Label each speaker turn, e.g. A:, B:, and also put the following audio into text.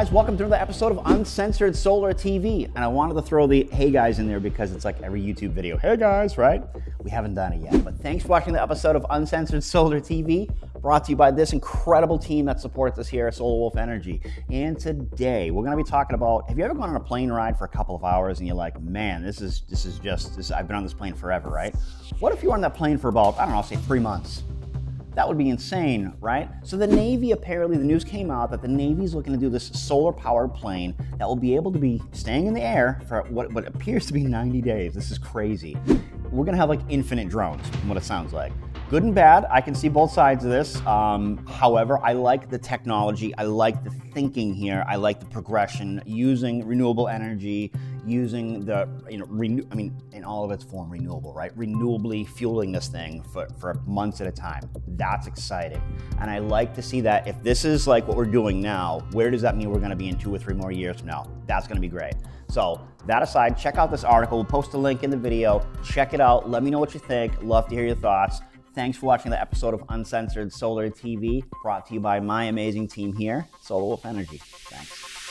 A: guys, welcome to another episode of Uncensored Solar TV. And I wanted to throw the hey guys in there because it's like every YouTube video, hey guys, right? We haven't done it yet, but thanks for watching the episode of Uncensored Solar TV, brought to you by this incredible team that supports us here at Solar Wolf Energy. And today we're going to be talking about, have you ever gone on a plane ride for a couple of hours and you're like, man, this is just, I've been on this plane forever, right? What if you were on that plane for about, I don't know, say 3 months? That would be insane, right? So the Navy, apparently the news came out that the Navy's looking to do this solar-powered plane that will be able to be staying in the air for what appears to be 90 days. This is crazy. We're gonna have like infinite drones, from what it sounds like. Good and bad, I can see both sides of this. However, I like the technology, I like the thinking here, I like the progression, using renewable energy, using the, in all of its form, renewable, right? Renewably fueling this thing for months at a time. That's exciting. And I like to see that if this is like what we're doing now, where does that mean we're gonna be in 2 or 3 more years from now? That's gonna be great. So that aside, check out this article. We'll post a link in the video. Check it out. Let me know what you think. Love to hear your thoughts. Thanks for watching the episode of Uncensored Solar TV, brought to you by my amazing team here, Solar Wolf Energy. Thanks.